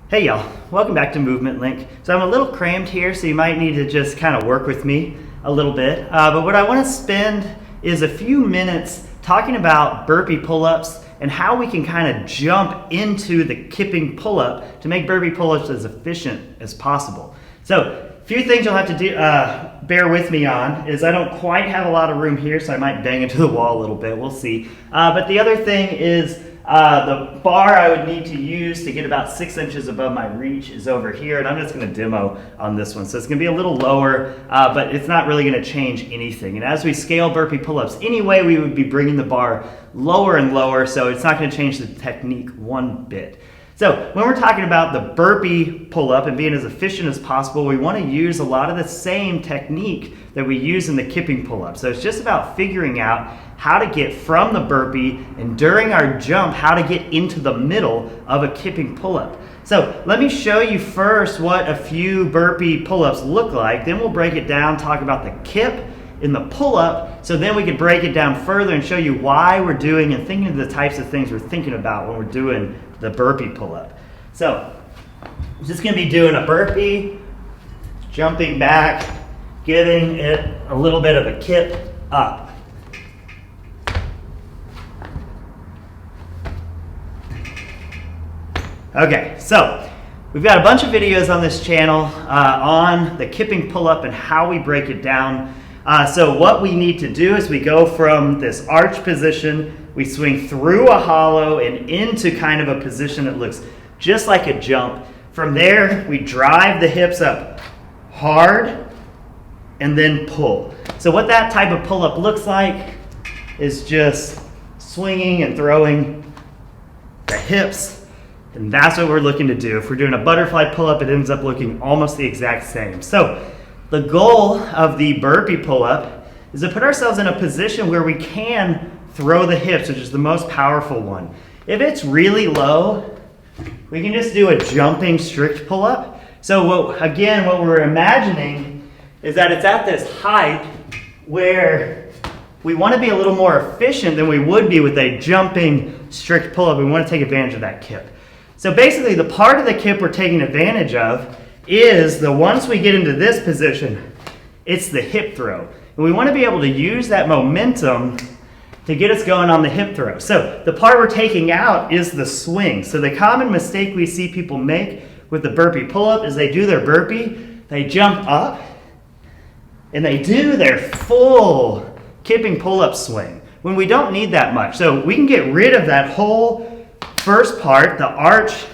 Hey y'all, welcome back to Movement Link. So I'm a little crammed here, so you might need to just kind of work with me a little bit. But what I want to spend is a few minutes talking about burpee pull-ups and how we can kind of jump into the kipping pull-up to make burpee pull-ups as efficient as possible. So a few things you'll have to do, bear with me on is I don't quite have a lot of room here, so I might bang into the wall a little bit, we'll see. But the other thing is the bar I would need to use to get about 6 inches above my reach is over here, and I'm just going to demo on this one. So it's going to be a little lower, but it's not really going to change anything. And as we scale burpee pull-ups anyway, we would be bringing the bar lower and lower, so it's not going to change the technique one bit. So when we're talking about the burpee pull-up and being as efficient as possible, we want to use a lot of the same technique that we use in the kipping pull-up. So it's just about figuring out how to get from the burpee and during our jump, how to get into the middle of a kipping pull-up. So let me show you first what a few burpee pull-ups look like. Then we'll break it down, talk about the kip in the pull-up, so then we can break it down further and show you why we're doing and thinking of the types of things we're thinking about when we're doing the burpee pull-up. So I'm just going to be doing a burpee, jumping back, giving it a little bit of a kip up. Okay, so we've got a bunch of videos on this channel on the kipping pull-up and how we break it down. So what we need to do is we go from this arch position, we swing through a hollow and into kind of a position that looks just like a jump. From there, we drive the hips up hard and then pull. So what that type of pull-up looks like is just swinging and throwing the hips, and that's what we're looking to do. If we're doing a butterfly pull-up, it ends up looking almost the exact same. So the goal of the burpee pull-up is to put ourselves in a position where we can throw the hips, which is the most powerful one. If it's really low, we can just do a jumping strict pull-up. So what we're imagining is that it's at this height where we want to be a little more efficient than we would be with a jumping strict pull-up. We want to take advantage of that kip. So basically the part of the kip we're taking advantage of is once we get into this position, it's the hip throw. And we want to be able to use that momentum to get us going on the hip throw. So the part we're taking out is the swing. So the common mistake we see people make with the burpee pull-up is they do their burpee, they jump up, and they do their full kipping pull-up swing when we don't need that much. So we can get rid of that whole first part, the arch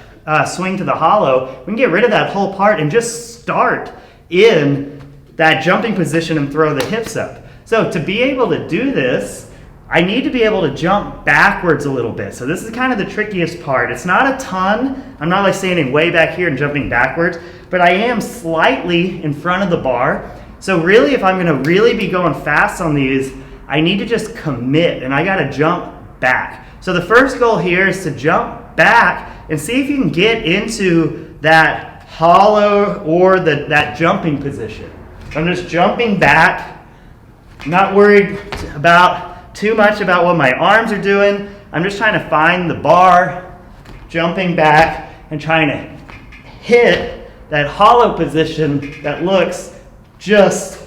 swing to the hollow. We can get rid of that whole part and just start in that jumping position and throw the hips up. So to be able to do this, I need to be able to jump backwards a little bit. So this is kind of the trickiest part. It's not a ton. I'm not like standing way back here and jumping backwards, but I am slightly in front of the bar. So really, if I'm going to really be going fast on these, I need to just commit, and I got to jump back. So the first goal here is to jump back and see if you can get into that hollow or that jumping position. So I'm just jumping back, not worried about too much about what my arms are doing. I'm just trying to find the bar, jumping back, and trying to hit that hollow position that looks just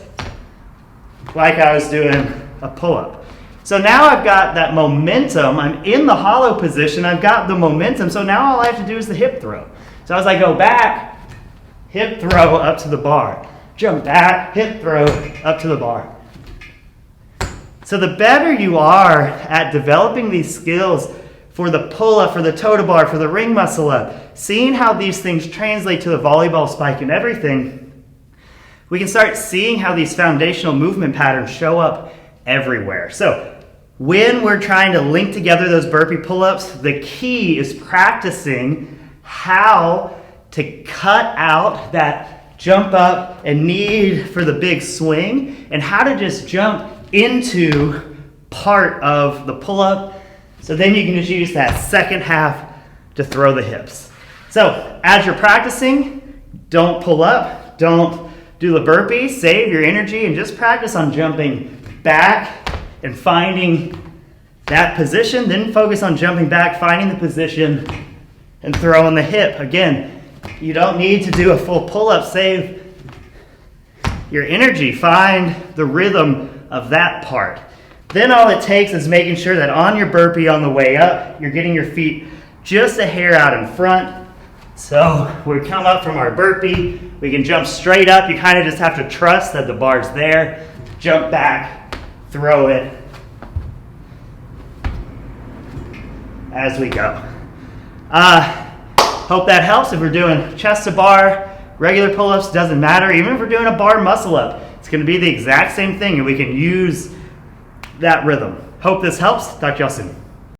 like I was doing a pull-up. So now I've got that momentum. I'm in the hollow position. I've got the momentum. So now all I have to do is the hip throw. So as I go back, hip throw up to the bar. Jump back, hip throw up to the bar. So the better you are at developing these skills for the pull-up, for the toe to bar, for the ring muscle up, seeing how these things translate to the volleyball spike and everything, we can start seeing how these foundational movement patterns show up everywhere. So when we're trying to link together those burpee pull-ups, the key is practicing how to cut out that jump up and need for the big swing, and how to just jump into part of the pull-up, so then you can just use that second half to throw the hips. So as you're practicing, don't pull up, don't do the burpee, save your energy and just practice on jumping back and finding that position, then focus on jumping back, finding the position and throwing the hip. Again, You don't need to do a full pull-up. Save your energy. Find the rhythm of that part. Then all it takes is making sure that on your burpee on the way up, you're getting your feet just a hair out in front. So we come up from our burpee, we can jump straight up. You kind of just have to trust that the bar's there. Jump back, throw it as we go. Hope that helps. If we're doing chest to bar, regular pull-ups, doesn't matter. Even if we're doing a bar muscle up, it's going to be the exact same thing, and we can use that rhythm. Hope this helps. Talk to y'all soon.